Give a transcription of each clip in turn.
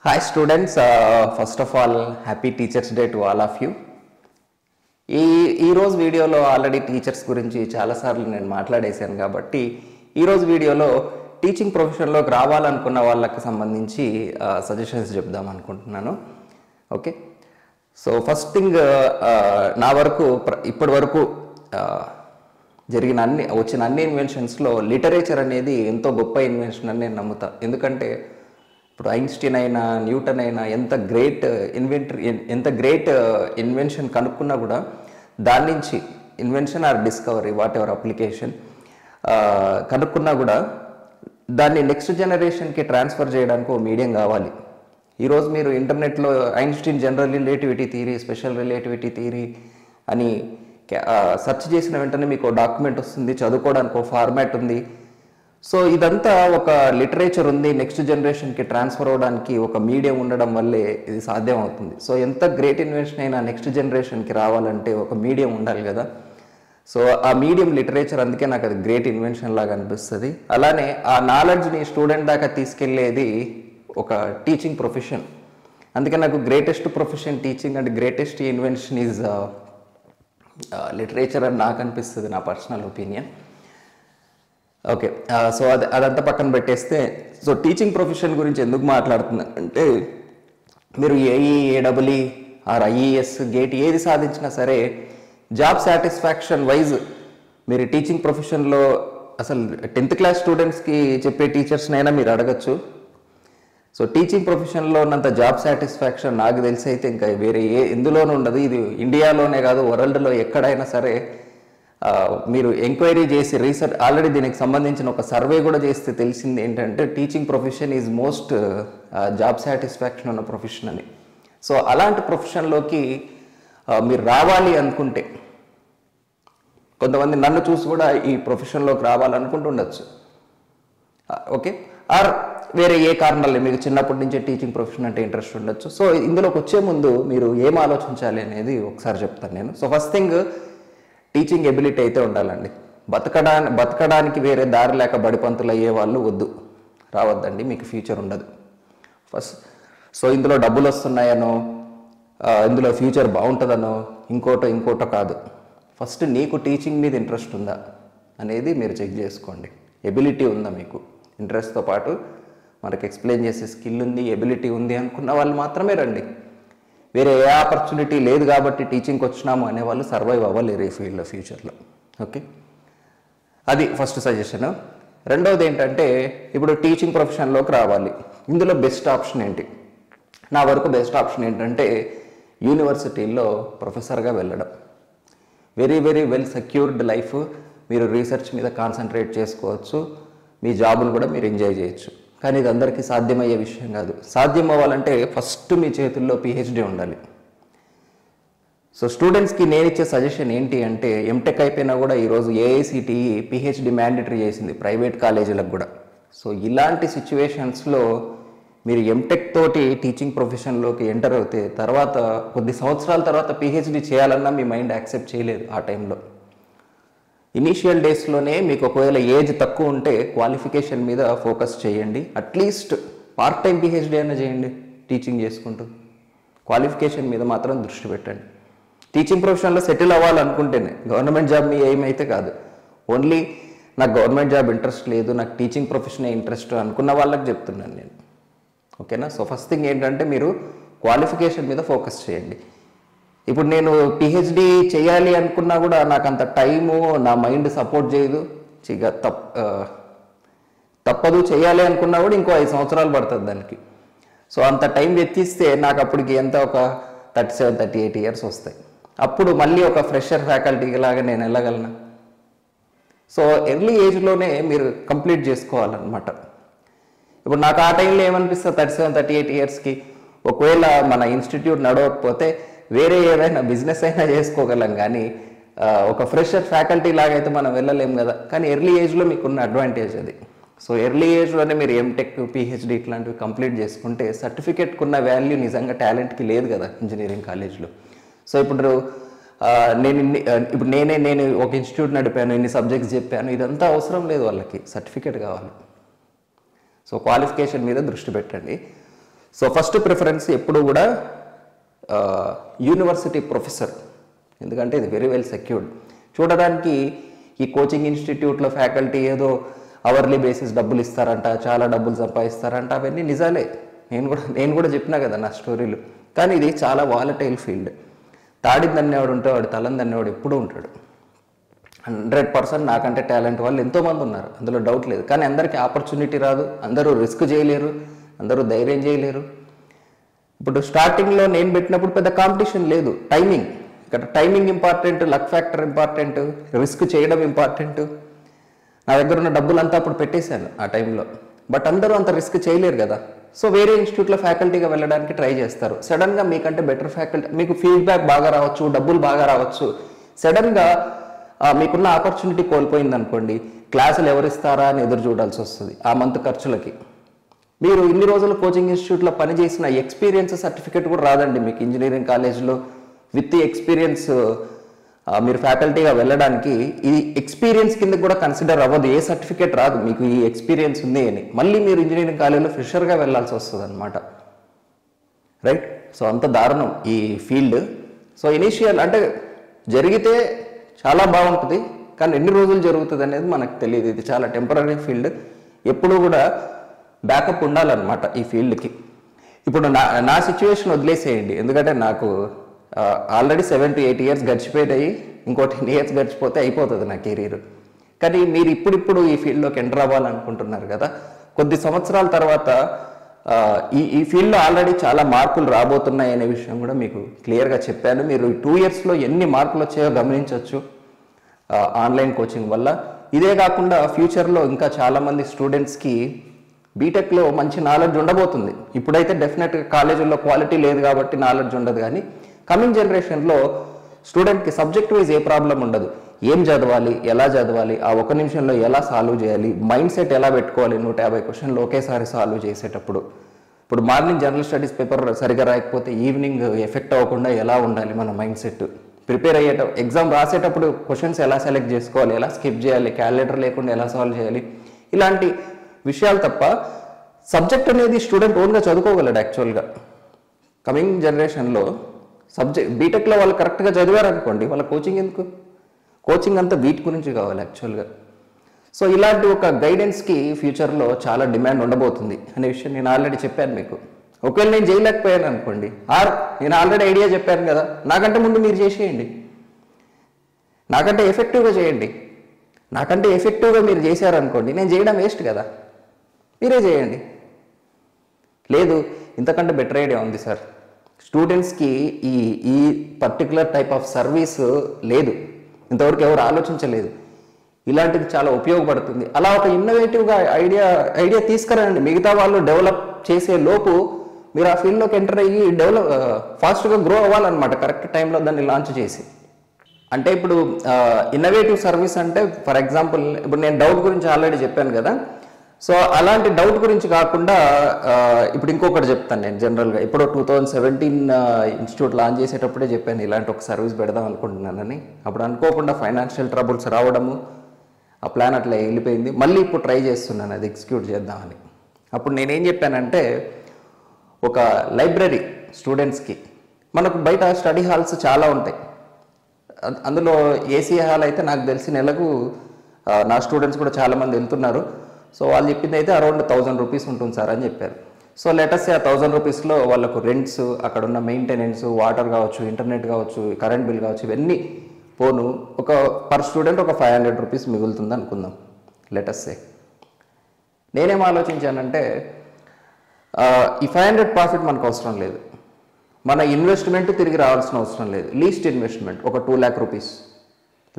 Hi students, first of all, happy Teachers Day to all of you. ఈ రోజు వీడియోలో already teachers గురించి చాలాసార్లు నేను మాట్లాడేశాను కాబట్టి ఈరోజు వీడియోలో టీచింగ్ ప్రొఫెషన్లోకి రావాలనుకున్న వాళ్ళకి సంబంధించి సజెషన్స్ చెప్దాం అనుకుంటున్నాను. ఓకే, సో ఫస్ట్ థింగ్ నా వరకు ఇప్పటి వరకు జరిగిన వచ్చిన అన్ని ఇన్వెన్షన్స్లో లిటరేచర్ అనేది ఎంతో గొప్ప ఇన్వెన్షన్ అని నేను నమ్ముతా. ఎందుకంటే ఇప్పుడు ఐన్స్టీన్ అయినా న్యూటన్ అయినా ఎంత గ్రేట్ ఇన్వెన్షన్ కనుక్కున్నా కూడా దాని నుంచి invention or discovery whatever application కనుక్కున్నా కూడా దాన్ని నెక్స్ట్ జనరేషన్కి ట్రాన్స్ఫర్ చేయడానికి ఒక మీడియం కావాలి. ఈరోజు మీరు ఇంటర్నెట్లో Einstein general relativity theory, special relativity theory అని సెర్చ్ చేసిన వెంటనే మీకు డాక్యుమెంట్ వస్తుంది, చదువుకోవడానికి ఒక ఫార్మాట్ ఉంది. సో ఇదంతా ఒక లిటరేచర్ ఉంది, నెక్స్ట్ జనరేషన్కి ట్రాన్స్ఫర్ అవ్వడానికి ఒక మీడియం ఉండడం వల్లే ఇది సాధ్యం అవుతుంది. సో ఎంత గ్రేట్ ఇన్వెన్షన్ అయినా నెక్స్ట్ జనరేషన్కి రావాలంటే ఒక మీడియం ఉండాలి కదా. సో ఆ మీడియం లిటరేచర్, అందుకే నాకు అది గ్రేట్ ఇన్వెన్షన్ లాగా అనిపిస్తుంది. అలానే ఆ నాలెడ్జ్ని స్టూడెంట్ దాకా తీసుకెళ్లేది ఒక టీచింగ్ ప్రొఫెషన్. అందుకే నాకు greatest profession teaching and greatest invention is literature అని నాకు అనిపిస్తుంది, నా పర్సనల్ ఒపీనియన్. ఓకే, సో అదంతా పక్కన పెట్టేస్తే, సో టీచింగ్ ప్రొఫెషన్ గురించి ఎందుకు మాట్లాడుతున్నాను అంటే, మీరు ఏఈఏడబ్ల్ఈ ఆర్ ఐఈఎస్ గేట్ ఏది సాధించినా సరే జాబ్ సాటిస్ఫాక్షన్ వైజ్ మీరు టీచింగ్ ప్రొఫెషన్లో అసలు 10th క్లాస్ స్టూడెంట్స్కి చెప్పే టీచర్స్నైనా మీరు అడగచ్చు. సో టీచింగ్ ప్రొఫెషన్లో ఉన్నంత జాబ్ సాటిస్ఫాక్షన్ నాకు తెలిసి అయితే ఇంకా వేరే ఎందులోనూ ఉండదు. ఇది ఇండియాలోనే కాదు, వరల్డ్లో ఎక్కడైనా సరే మీరు ఎంక్వైరీ చేసి రీసెర్చ్ ఆల్రెడీ దీనికి సంబంధించిన ఒక సర్వే కూడా చేస్తే తెలిసింది ఏంటంటే teaching profession is most job satisfaction ఉన్న ప్రొఫెషన్ అని. సో అలాంటి ప్రొఫెషన్లోకి మీరు రావాలి అనుకుంటే, కొంతమంది నన్ను చూసి కూడా ఈ ప్రొఫెషన్లోకి రావాలనుకుంటుండొచ్చు. ఓకే, ఆర్ వేరే ఏ కారణాలు మీకు చిన్నప్పటి నుంచే టీచింగ్ ప్రొఫెషన్ అంటే ఇంట్రెస్ట్ ఉండొచ్చు. సో ఇందులోకి వచ్చే ముందు మీరు ఏం ఆలోచించాలి అనేది ఒకసారి చెప్తాను నేను. So first thing, teaching ability అయితే ఉండాలండి. బతకడానికి వేరే దారి లేక బడిపంతులు అయ్యే వాళ్ళు రావద్దండి, మీకు ఫ్యూచర్ ఉండదు ఫస్ట్. సో ఇందులో డబ్బులు వస్తున్నాయనో, ఇందులో ఫ్యూచర్ బాగుంటుందనో ఇంకోటో కాదు. ఫస్ట్ నీకు టీచింగ్ మీద ఇంట్రెస్ట్ ఉందా అనేది మీరు చెక్ చేసుకోండి. ఎబిలిటీ ఉందా మీకు, ఇంట్రెస్ట్తో పాటు మనకు ఎక్స్ప్లెయిన్ చేసే స్కిల్ ఉంది, ఎబిలిటీ ఉంది అనుకున్న వాళ్ళు మాత్రమే రండి. వేరే ఏ ఆపర్చునిటీ లేదు కాబట్టి టీచింగ్కి వచ్చినాము అనేవాళ్ళు సర్వైవ్ అవ్వలేరు ఈ ఫీల్డ్లో ఫ్యూచర్లో. ఓకే, అది ఫస్ట్ సజెషన్. రెండవది ఏంటంటే, ఇప్పుడు టీచింగ్ ప్రొఫెషన్లోకి రావాలి, ఇందులో బెస్ట్ ఆప్షన్ ఏంటి? నా వరకు బెస్ట్ ఆప్షన్ ఏంటంటే యూనివర్సిటీల్లో ప్రొఫెసర్గా వెళ్ళడం. Very very well secured life. మీరు రీసెర్చ్ మీద కాన్సన్ట్రేట్ చేసుకోవచ్చు, మీ జాబును కూడా మీరు ఎంజాయ్ చేయొచ్చు. కానీ ఇది అందరికీ సాధ్యమయ్యే విషయం కాదు. సాధ్యం అవ్వాలంటే ఫస్ట్ మీ చేతుల్లో పిహెచ్డి ఉండాలి. సో స్టూడెంట్స్కి నేను ఇచ్చే సజెషన్ ఏంటి అంటే, ఎంటెక్ అయిపోయినా కూడా ఈరోజు ఏఐసిటిఈ పిహెచ్డి మ్యాండేటరీ చేసింది ప్రైవేట్ కాలేజీలకు కూడా. సో ఇలాంటి సిచ్యువేషన్స్లో మీరు ఎంటెక్ తోటి టీచింగ్ ప్రొఫెషన్లోకి ఎంటర్ అవుతే తర్వాత కొద్ది సంవత్సరాల తర్వాత పిహెచ్డి చేయాలన్నా మీ మైండ్ యాక్సెప్ట్ చేయలేదు ఆ టైంలో. ఇనీషియల్ డేస్లోనే మీకు ఒకవేళ ఏజ్ తక్కువ ఉంటే క్వాలిఫికేషన్ మీద ఫోకస్ చేయండి. అట్లీస్ట్ పార్ట్ టైం పిహెచ్డి అయినా చేయండి టీచింగ్ చేసుకుంటూ. క్వాలిఫికేషన్ మీద మాత్రం దృష్టి పెట్టండి. టీచింగ్ ప్రొఫెషన్లో సెటిల్ అవ్వాలనుకుంటేనే, గవర్నమెంట్ జాబ్ మీ ఏమైతే కాదు. ఓన్లీ నాకు గవర్నమెంట్ జాబ్ ఇంట్రెస్ట్ లేదు, నాకు టీచింగ్ ప్రొఫెషనే ఇంట్రెస్ట్ అనుకున్న వాళ్ళకి చెప్తున్నాను నేను. ఓకేనా? సో ఫస్ట్ థింగ్ ఏంటంటే మీరు క్వాలిఫికేషన్ మీద ఫోకస్ చేయండి. ఇప్పుడు నేను పిహెచ్డి చేయాలి అనుకున్నా కూడా నాకు అంత టైము, నా మైండ్ సపోర్ట్ చేయదు. తప్పదు, చేయాలి అనుకున్నా కూడా ఇంకో 5 సంవత్సరాలు పడుతుంది దానికి. సో అంత టైం వెచ్చిస్తే నాకు అప్పటికి ఎంత ఒక 37-38 ఇయర్స్ వస్తాయి. అప్పుడు మళ్ళీ ఒక ఫ్రెషర్ ఫ్యాకల్టీ లాగా నేను వెళ్ళగలను. సో ఎర్లీ ఏజ్లోనే మీరు కంప్లీట్ చేసుకోవాలన్నమాట. ఇప్పుడు నాకు ఆ టైంలో ఏమనిపిస్తుంది, 37-38 ఇయర్స్కి ఒకవేళ మన ఇన్స్టిట్యూట్ నడవకపోతే వేరే ఏదైనా బిజినెస్ అయినా చేసుకోగలం, కానీ ఒక ఫ్రెషర్ ఫ్యాకల్టీ లాగా అయితే మనం వెళ్ళలేము కదా. కానీ ఎర్లీ ఏజ్లో మీకున్న అడ్వాంటేజ్ అది. సో ఎర్లీ ఏజ్లోనే మీరు ఎంటెక్, పిహెచ్డి ఇట్లాంటివి కంప్లీట్ చేసుకుంటే సర్టిఫికేట్కున్న వాల్యూ నిజంగా టాలెంట్కి లేదు కదా ఇంజనీరింగ్ కాలేజ్లో. సో ఇప్పుడు నేను ఒక ఇన్స్టిట్యూట్ నడిపాను, ఇన్ని సబ్జెక్ట్స్ చెప్పాను, ఇదంతా అవసరం లేదు, వాళ్ళకి సర్టిఫికేట్ కావాలి. సో క్వాలిఫికేషన్ మీద దృష్టి పెట్టండి. సో ఫస్ట్ ప్రిఫరెన్స్ ఎప్పుడు కూడా యూనివర్సిటీ ప్రొఫెసర్, ఎందుకంటే ఇది వెరీ వెల్ సెక్యూర్డ్. చూడడానికి ఈ కోచింగ్ ఇన్స్టిట్యూట్లో ఫ్యాకల్టీ ఏదో అవర్లీ బేసిస్ డబ్బులు ఇస్తారంట, చాలా డబ్బులు సంపాదిస్తారంట, అవన్నీ నిజాలే. నేను కూడా చెప్పినా కదా నా స్టోరీలు. కానీ ఇది చాలా వాలటైల్ ఫీల్డ్. తాడిని దన్నేవాడు ఉంటే వాడు తలని దన్నేవాడు ఎప్పుడూ ఉంటాడు. 100% నాకంటే టాలెంట్ వాళ్ళు ఎంతోమంది ఉన్నారు, అందులో డౌట్ లేదు. కానీ అందరికీ ఆపర్చునిటీ రాదు, అందరూ రిస్క్ చేయలేరు, అందరూ ధైర్యం చేయలేరు. ఇప్పుడు స్టార్టింగ్లో నేను పెట్టినప్పుడు పెద్ద కాంపిటీషన్ లేదు. టైమింగ్, ఇక్కడ timing important, luck factor important, risk చేయడం ఇంపార్టెంట్. నా దగ్గర ఉన్న డబ్బులంతా అప్పుడు పెట్టేశాను ఆ టైంలో. బట్ అందరూ అంత రిస్క్ చేయలేరు కదా. సో వేరే ఇన్స్టిట్యూట్లో ఫ్యాకల్టీగా వెళ్ళడానికి ట్రై చేస్తారు. సడన్గా మీకంటే బెటర్ ఫ్యాకల్టీ, మీకు ఫీడ్బ్యాక్ బాగా రావచ్చు, డబ్బులు బాగా రావచ్చు. సడన్గా మీకున్న ఆపర్చునిటీ కోల్పోయింది అనుకోండి, క్లాసులు ఎవరిస్తారా అని ఎదురు చూడాల్సి వస్తుంది ఆ మంత్ ఖర్చులకి. మీరు ఇన్ని రోజులు కోచింగ్ ఇన్స్టిట్యూట్లో పనిచేసిన ఎక్స్పీరియన్స్ సర్టిఫికేట్ కూడా రాదండి మీకు ఇంజనీరింగ్ కాలేజ్లో. విత్ ఎక్స్పీరియన్స్ మీరు ఫ్యాకల్టీగా వెళ్ళడానికి ఈ ఎక్స్పీరియన్స్ కింద కూడా కన్సిడర్ అవ్వదు, ఏ సర్టిఫికేట్ రాదు మీకు ఈ ఎక్స్పీరియన్స్ ఉంది అని. మళ్ళీ మీరు ఇంజనీరింగ్ కాలేజ్లో ఫ్రెషర్గా వెళ్ళాల్సి వస్తుంది అనమాట, రైట్? సో అంత దారుణం ఈ ఫీల్డ్. సో ఇనీషియల్ అంటే జరిగితే చాలా బాగుంటుంది, కానీ ఎన్ని రోజులు జరుగుతుంది అనేది మనకు తెలియదు. ఇది చాలా టెంపరీ ఫీల్డ్, ఎప్పుడూ కూడా బ్యాకప్ ఉండాలన్నమాట ఈ ఫీల్డ్కి. ఇప్పుడు నా సిచ్యువేషన్ వదిలేసేయండి, ఎందుకంటే నాకు ఆల్రెడీ 7 to 8 years గడిచిపోయాయి. ఇంకో 10 years గడిచిపోతే అయిపోతుంది నా కెరీర్. కానీ మీరు ఇప్పుడు ఈ ఫీల్డ్లోకి ఎంటర్ అవ్వాలనుకుంటున్నారు కదా, కొద్ది సంవత్సరాల తర్వాత ఈ ఫీల్డ్లో ఆల్రెడీ చాలా మార్పులు రాబోతున్నాయి అనే విషయం కూడా మీకు క్లియర్గా చెప్పాను. మీరు 2 yearsలో ఎన్ని మార్పులు వచ్చాయో గమనించవచ్చు ఆన్లైన్ కోచింగ్ వల్ల. ఇదే కాకుండా ఫ్యూచర్లో ఇంకా చాలామంది స్టూడెంట్స్కి బీటెక్లో మంచి నాలెడ్జ్ ఉండబోతుంది. ఇప్పుడైతే డెఫినెట్గా కాలేజీల్లో క్వాలిటీ లేదు కాబట్టి నాలెడ్జ్ ఉండదు. కానీ కమింగ్ జనరేషన్లో స్టూడెంట్కి సబ్జెక్ట్ వైజ్ ఏ ప్రాబ్లం ఉండదు. ఏం చదవాలి, ఎలా చదవాలి, ఆ 1 నిమిషంలో ఎలా సాల్వ్ చేయాలి, మైండ్ సెట్ ఎలా పెట్టుకోవాలి, 150 క్వశ్చన్లు ఒకేసారి సాల్వ్ చేసేటప్పుడు. ఇప్పుడు మార్నింగ్ జనరల్ స్టడీస్ పేపర్ సరిగా రాయకపోతే ఈవినింగ్ ఎఫెక్ట్ అవ్వకుండా ఎలా ఉండాలి మన మైండ్ సెట్, ప్రిపేర్ ఎగ్జామ్ రాసేటప్పుడు క్వశ్చన్స్ ఎలా సెలెక్ట్ చేసుకోవాలి, ఎలా స్కిప్ చేయాలి, క్యాలిక్యులేటర్ లేకుండా ఎలా సాల్వ్ చేయాలి, ఇలాంటి విషయాలు తప్ప సబ్జెక్ట్ అనేది స్టూడెంట్ ఓన్గా చదువుకోగలడు. యాక్చువల్గా కమింగ్ జనరేషన్లో బీటెక్లో వాళ్ళు కరెక్ట్గా చదివారనుకోండి, వాళ్ళ కోచింగ్ ఎందుకు? కోచింగ్ అంతా వీటి గురించి కావాలి యాక్చువల్గా. సో ఇలాంటి ఒక గైడెన్స్కి ఫ్యూచర్లో చాలా డిమాండ్ ఉండబోతుంది అనే విషయం నేను ఆల్రెడీ చెప్పాను మీకు. ఒకవేళ నేను చేయలేకపోయాను అనుకోండి, నేను ఆల్రెడీ ఐడియా చెప్పాను కదా, నాకంటే ముందు మీరు చేసేయండి, నాకంటే ఎఫెక్టివ్గా చేయండి. నాకంటే ఎఫెక్టివ్గా మీరు చేశారనుకోండి, నేను చేయడం వేస్ట్ కదా, మీరే చేయండి. లేదు ఇంతకంటే బెటర్ ఐడియా ఉంది సార్, స్టూడెంట్స్కి ఈ పర్టికులర్ టైప్ ఆఫ్ సర్వీస్ లేదు, ఇంతవరకు ఎవరు ఆలోచించలేదు, ఇలాంటిది చాలా ఉపయోగపడుతుంది, అలా ఒక ఇన్నోవేటివ్గా ఐడియా తీసుకురండి. మిగతా వాళ్ళు డెవలప్ చేసే లోపు మీరు ఆ ఫీల్డ్లోకి ఎంటర్ అయ్యి ఫాస్ట్గా గ్రో అవ్వాలన్నమాట, కరెక్ట్ టైంలో దాన్ని లాంచ్ చేసి. అంటే ఇప్పుడు ఇన్నోవేటివ్ సర్వీస్ అంటే ఫర్ ఎగ్జాంపుల్ ఇప్పుడు నేను డౌట్ గురించి ఆల్రెడీ చెప్పాను కదా. సో అలాంటి డౌట్ గురించి కాకుండా ఇప్పుడు ఇంకొకటి చెప్తాను నేను జనరల్గా. ఇప్పుడు 2017 ఇన్స్టిట్యూట్ లాంచ్ చేసేటప్పుడే చెప్పాను ఇలాంటి ఒక సర్వీస్ పెడదాం అనుకుంటున్నానని. అప్పుడు అనుకోకుండా ఫైనాన్షియల్ ట్రబుల్స్ రావడము, ఆ ప్లాన్ అట్లా వెళ్ళిపోయింది. మళ్ళీ ఇప్పుడు ట్రై చేస్తున్నాను అది ఎగ్జిక్యూట్ చేద్దామని. అప్పుడు నేనేం చెప్పానంటే, ఒక లైబ్రరీ స్టూడెంట్స్కి, మనకు బయట స్టడీ హాల్స్ చాలా ఉంటాయి, అందులో ఏసీ హాల్ అయితే నాకు తెలిసి నెలకు నా స్టూడెంట్స్ కూడా చాలామంది వెళ్తున్నారు. సో వాళ్ళు చెప్పింది అయితే అరౌండ్ 1000 రూపీస్ ఉంటుంది సార్ అని చెప్పారు. సో లెటర్స్ ఆ 1000 రూపీస్లో వాళ్ళకు రెంట్స్, అక్కడ ఉన్న మెయింటెనెన్స్, వాటర్ కావచ్చు, ఇంటర్నెట్ కావచ్చు, కరెంట్ బిల్ కావచ్చు, ఇవన్నీ పోను ఒక పర్ స్టూడెంట్ ఒక 500 రూపీస్ మిగులుతుంది అనుకుందాం లెటర్సే. నేనేం ఆలోచించానంటే, ఈ 500 ప్రాఫిట్ మనకు అవసరం లేదు, మన ఇన్వెస్ట్మెంట్ తిరిగి రావాల్సిన అవసరం లేదు. లీస్ట్ ఇన్వెస్ట్మెంట్ ఒక 2 lakh రూపీస్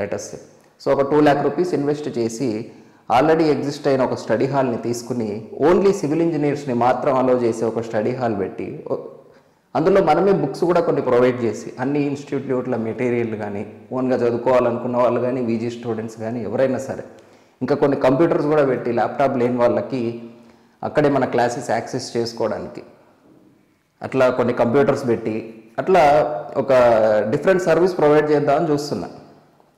లెటర్సే. సో ఒక 2 lakh రూపీస్ ఇన్వెస్ట్ చేసి ఆల్రెడీ ఎగ్జిస్ట్ అయిన ఒక స్టడీ హాల్ని తీసుకుని ఓన్లీ సివిల్ ఇంజనీర్స్ని మాత్రం అలో చేసి ఒక స్టడీ హాల్ పెట్టి, అందులో మనమే బుక్స్ కూడా కొన్ని ప్రొవైడ్ చేసి, అన్ని ఇన్స్టిట్యూట్ల మెటీరియల్ కానీ, ఓన్గా చదువుకోవాలనుకున్న వాళ్ళు కానీ, వీజీ స్టూడెంట్స్ కానీ ఎవరైనా సరే, ఇంకా కొన్ని కంప్యూటర్స్ కూడా పెట్టి ల్యాప్టాప్ లేని వాళ్ళకి అక్కడే మన క్లాసెస్ యాక్సెస్ చేసుకోవడానికి అట్లా కొన్ని కంప్యూటర్స్ పెట్టి అట్లా ఒక డిఫరెంట్ సర్వీస్ ప్రొవైడ్ చేద్దామని చూస్తున్నా.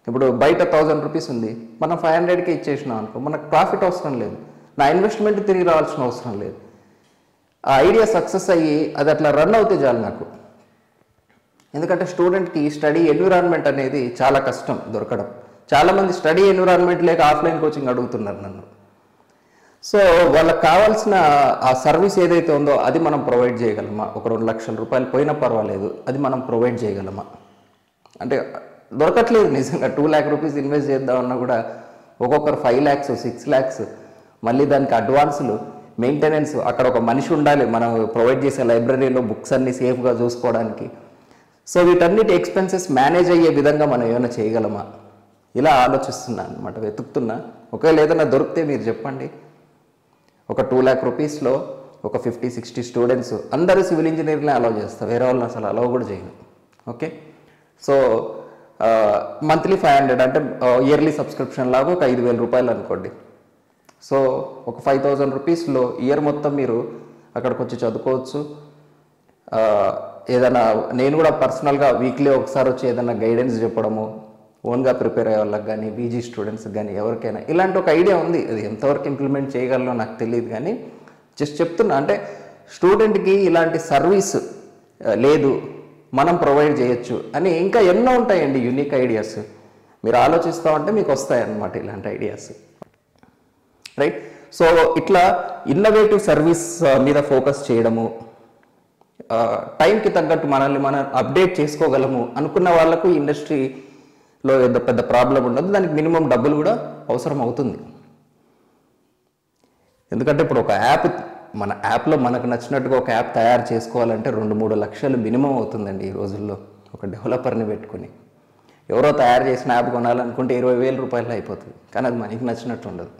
ఇప్పుడు బయట 1000 రూపీస్ ఉంది, మనం 500కే ఇచ్చేసినాం అనుకో, మనకు ప్రాఫిట్ అవసరం లేదు, నా ఇన్వెస్ట్మెంట్ తిరిగి రావాల్సిన అవసరం లేదు. ఆ ఐడియా సక్సెస్ అయ్యి అది అట్లా రన్ అవుతే చాలు నాకు. ఎందుకంటే స్టూడెంట్కి స్టడీ ఎన్విరాన్మెంట్ అనేది చాలా కష్టం దొరకడం. చాలామంది స్టడీ ఎన్విరాన్మెంట్ లేక ఆఫ్లైన్ కోచింగ్ అడుగుతున్నారు నన్ను. సో వాళ్ళకి కావాల్సిన ఆ సర్వీస్ ఏదైతే ఉందో అది మనం ప్రొవైడ్ చేయగలమా? ఒక 2 లక్షల రూపాయలు పోయినా పర్వాలేదు, అది మనం ప్రొవైడ్ చేయగలమా? అంటే దొరకట్లేదు నిజంగా. 2 lakh రూపీస్ ఇన్వెస్ట్ చేద్దామన్నా కూడా ఒక్కొక్కరు 5 lakhs 6 lakhs, మళ్ళీ దానికి అడ్వాన్సులు, మెయింటెనెన్స్, అక్కడ ఒక మనిషి ఉండాలి మనం ప్రొవైడ్ చేసే లైబ్రరీలో బుక్స్ అన్ని సేఫ్గా చూసుకోవడానికి. సో వీటన్నిటి ఎక్స్పెన్సెస్ మేనేజ్ అయ్యే విధంగా మనం ఏమైనా చేయగలమా? ఇలా ఆలోచిస్తున్నాను అనమాట, వెతుకుతున్నా. ఒకవేళ ఏదైనా దొరికితే మీరు చెప్పండి. ఒక 2 lakh రూపీస్లో ఒక 50-60 స్టూడెంట్స్, అందరూ సివిల్ ఇంజనీరింగ్నే అలౌ చేస్తారు, వేరే వాళ్ళని అసలు అలౌ కూడా చేయను. ఓకే, సో మంత్లీ 500 అంటే ఇయర్లీ సబ్స్క్రిప్షన్ లాగా ఒక 5,000 రూపాయలు అనుకోండి. సో ఒక 5,000 రూపీస్లో ఇయర్ మొత్తం మీరు అక్కడికి వచ్చి చదువుకోవచ్చు. ఏదైనా నేను కూడా పర్సనల్గా వీక్లీ ఒకసారి వచ్చి ఏదైనా గైడెన్స్ చెప్పడము, ఓన్గా ప్రిపేర్ అయ్యే వాళ్ళకి కానీ, పీజీ స్టూడెంట్స్కి కానీ, ఎవరికైనా ఇలాంటి ఒక ఐడియా ఉంది. అది ఎంతవరకు ఇంప్లిమెంట్ చేయగలనో నాకు తెలియదు, కానీ జస్ట్ చెప్తున్నా. అంటే స్టూడెంట్కి ఇలాంటి సర్వీస్ లేదు, మనం ప్రొవైడ్ చేయొచ్చు అని ఇంకా ఎన్నో ఉంటాయండి యూనిక్ ఐడియాస్. మీరు ఆలోచిస్తూ ఉంటే మీకు వస్తాయన్నమాట ఇలాంటి ఐడియాస్, రైట్? సో ఇట్లా ఇన్నోవేటివ్ సర్వీస్ మీద ఫోకస్ చేయడము, టైంకి తగ్గట్టు మనల్ని మనం అప్డేట్ చేసుకోగలము అనుకున్న వాళ్ళకు ఇండస్ట్రీలో పెద్ద ప్రాబ్లం ఉండదు. దానికి మినిమం డబ్బులు కూడా అవసరం అవుతుంది. ఎందుకంటే ఇప్పుడు ఒక యాప్, మన యాప్లో మనకు నచ్చినట్టుగా ఒక యాప్ తయారు చేసుకోవాలంటే 2-3 లక్షలు మినిమం అవుతుందండి ఈ రోజుల్లో. ఒక డెవలపర్ని పెట్టుకుని ఎవరో తయారు చేసిన యాప్ కొనాలనుకుంటే 20,000 రూపాయలు అయిపోతుంది. కానీ అది మనకి నచ్చినట్టు ఉండదు.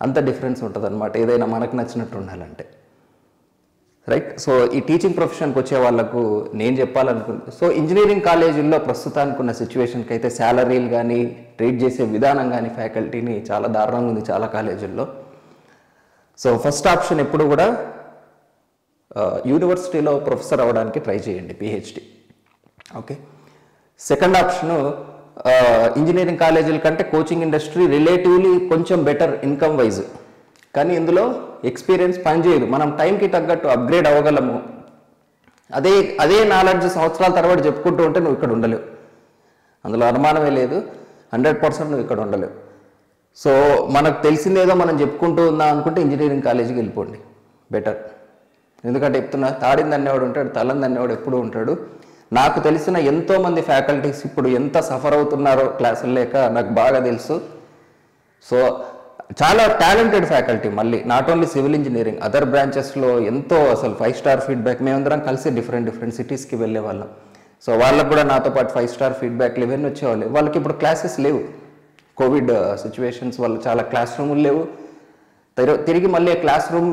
అంత డిఫరెన్స్ ఉంటుంది అనమాట ఏదైనా మనకు నచ్చినట్టు ఉండాలంటే, రైట్? సో ఈ టీచింగ్ ప్రొఫెషన్కి వచ్చే వాళ్ళకు నేను చెప్పాలనుకుంది, సో ఇంజనీరింగ్ కాలేజీల్లో ప్రస్తుతానికి ఉన్న సిచ్యువేషన్కి అయితే శాలరీలు కానీ, ట్రీట్ చేసే విధానం కానీ ఫ్యాకల్టీని చాలా దారుణంగా ఉంది చాలా కాలేజీల్లో. సో ఫస్ట్ ఆప్షన్ ఎప్పుడు కూడా యూనివర్సిటీలో ప్రొఫెసర్ అవ్వడానికి ట్రై చేయండి, PhD. Okay, second option engineering కాలేజీల కంటే కోచింగ్ ఇండస్ట్రీ రిలేటివ్లీ కొంచెం బెటర్ ఇన్కమ్ వైజ్, కానీ ఇందులో ఎక్స్పీరియన్స్ పనిచేయదు. మనం టైంకి తగ్గట్టు అప్గ్రేడ్ అవ్వగలము. అదే నాలెడ్జ్ సంవత్సరాల తర్వాత చెప్పుకుంటూ ఉంటే నువ్వు ఇక్కడ ఉండలేవు, అందులో అనుమానమే లేదు. 100% నువ్వు ఇక్కడ ఉండలేవు. సో మనకు తెలిసిందేదో మనం చెప్పుకుంటూ ఉందా అనుకుంటే ఇంజనీరింగ్ కాలేజీకి వెళ్ళిపోండి, బెటర్. ఎందుకంటే చెప్తున్నా, తాడింది అనేవాడు ఉంటాడు, తలంది అనేవాడు ఎప్పుడూ ఉంటాడు. నాకు తెలిసిన ఎంతోమంది ఫ్యాకల్టీస్ ఇప్పుడు ఎంత సఫర్ అవుతున్నారో క్లాసులు లేక నాకు బాగా తెలుసు. సో చాలా టాలెంటెడ్ ఫ్యాకల్టీ, మళ్ళీ not only civil engineering, other బ్రాంచెస్లో ఎంతో అసలు 5 స్టార్ ఫీడ్బ్యాక్. మేమందరం కలిసి డిఫరెంట్ సిటీస్కి వెళ్ళే వాళ్ళం. సో వాళ్ళకు కూడా నాతో పాటు 5 స్టార్ ఫీడ్బ్యాక్లు ఇవన్నీ వచ్చేవాళ్ళు. వాళ్ళకి ఇప్పుడు క్లాసెస్ లేవు, కోవిడ్ సిచ్యువేషన్స్ వల్ల చాలా క్లాస్ రూములు లేవు. తిరిగి మళ్ళీ క్లాస్ రూమ్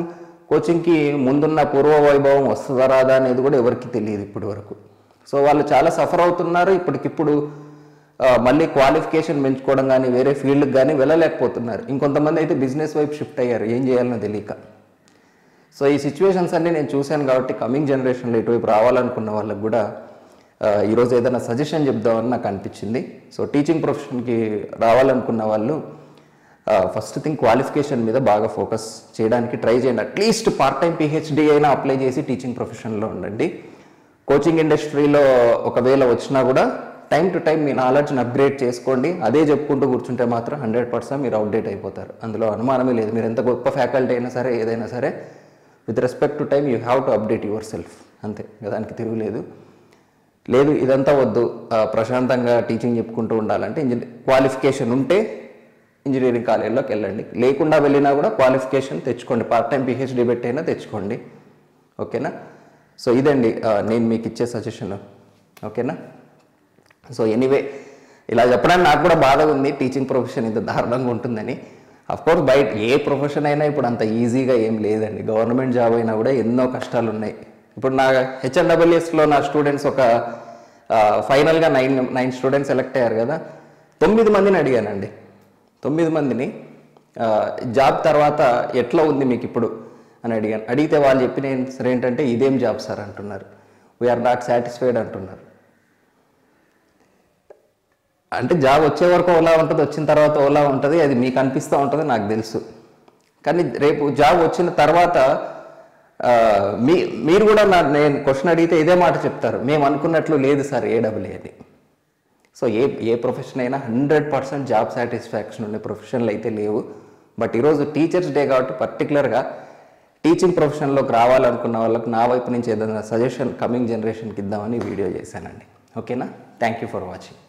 కోచింగ్కి ముందున్న పూర్వ వైభవం వస్తుందా రాదా అనేది కూడా ఎవరికి తెలియదు ఇప్పటి వరకు. సో వాళ్ళు చాలా సఫర్ అవుతున్నారు. ఇప్పటికిప్పుడు మళ్ళీ క్వాలిఫికేషన్ పెంచుకోవడం కానీ, వేరే ఫీల్డ్కి కానీ వెళ్ళలేకపోతున్నారు. ఇంకొంతమంది అయితే బిజినెస్ వైపు షిఫ్ట్ అయ్యారు, ఏం చేయాలనో తెలియక. సో ఈ సిచ్యువేషన్స్ అన్నీ నేను చూశాను కాబట్టి కమింగ్ జనరేషన్లో ఇటువైపు రావాలనుకున్న వాళ్ళకి కూడా ఈరోజు ఏదైనా సజెషన్ చెప్దామని నాకు అనిపించింది. సో టీచింగ్ ప్రొఫెషన్కి రావాలనుకున్న వాళ్ళు ఫస్ట్ థింగ్ క్వాలిఫికేషన్ మీద బాగా ఫోకస్ చేయడానికి ట్రై చేయండి. అట్లీస్ట్ పార్ట్ టైం పిహెచ్డి అయినా అప్లై చేసి టీచింగ్ ప్రొఫెషన్లో ఉండండి. కోచింగ్ ఇండస్ట్రీలో ఒకవేళ వచ్చినా కూడా టైం టు టైం మీ నాలెడ్జ్ని అప్గ్రేడ్ చేసుకోండి. అదే చెప్పుకుంటూ కూర్చుంటే మాత్రం 100% మీరు అవుట్డేట్ అయిపోతారు, అందులో అనుమానమే లేదు. మీరు ఎంత గొప్ప ఫ్యాకల్టీ అయినా సరే, ఏదైనా సరే, with respect to time you have to update your self, అంతే, దానికి తిరుగులేదు. లేదు ఇదంతా వద్దు, ప్రశాంతంగా టీచింగ్ చెప్పుకుంటూ ఉండాలంటే క్వాలిఫికేషన్ ఉంటే ఇంజనీరింగ్ కాలేజీలోకి వెళ్ళండి. లేకుండా వెళ్ళినా కూడా క్వాలిఫికేషన్ తెచ్చుకోండి, పార్ట్ టైం పిహెచ్డి పెట్టైనా తెచ్చుకోండి. ఓకేనా? సో ఇదండి నేను మీకు ఇచ్చే సజెషన్. ఓకేనా? సో ఎనీవే, ఇలా చెప్పడానికి నాకు కూడా బాధగా ఉంది, టీచింగ్ ప్రొఫెషన్ ఇంత దారుణంగా ఉంటుందని. అఫ్కోర్స్ బయట ఏ ప్రొఫెషన్ అయినా ఇప్పుడు అంత ఈజీగా ఏం లేదండి. గవర్నమెంట్ జాబ్ అయినా కూడా ఎన్నో కష్టాలు ఉన్నాయి. ఇప్పుడు నా హెచ్ఎన్డబ్ల్యూఎస్లో నా స్టూడెంట్స్ ఒక ఫైనల్గా 9 స్టూడెంట్స్ సెలెక్ట్ అయ్యారు కదా, 9 మందిని అడిగానండి. 9 మందిని జాబ్ తర్వాత ఎట్లా ఉంది మీకు ఇప్పుడు అని అడిగాను. అడిగితే వాళ్ళు చెప్పిన ఆన్సర్ ఏంటంటే, ఇదేం జాబ్ సార్ అంటున్నారు, వీఆర్ నాట్ సాటిస్ఫైడ్ అంటున్నారు. అంటే జాబ్ వచ్చే వరకు ఓలా ఉంటుంది, వచ్చిన తర్వాత ఓలా ఉంటుంది, అది మీకు అనిపిస్తూ ఉంటుంది, నాకు తెలుసు. కానీ రేపు జాబ్ వచ్చిన తర్వాత మీరు కూడా నేను క్వశ్చన్ అడిగితే ఇదే మాట చెప్తారు, మేము అనుకున్నట్లు లేదు సార్ ఏడబ్ల్యూ అని. సో ఏ ప్రొఫెషన్ అయినా 100% జాబ్ సాటిస్ఫాక్షన్ ఉండే ప్రొఫెషన్లు అయితే లేవు. బట్ ఈరోజు టీచర్స్ డే కాబట్టి పర్టికులర్గా టీచింగ్ ప్రొఫెషన్లోకి రావాలనుకున్న వాళ్ళకి నా వైపు నుంచి ఏదైనా సజెషన్ కమింగ్ జనరేషన్కి ఇద్దామని వీడియో చేశానండి. ఓకేనా? Thank you for watching.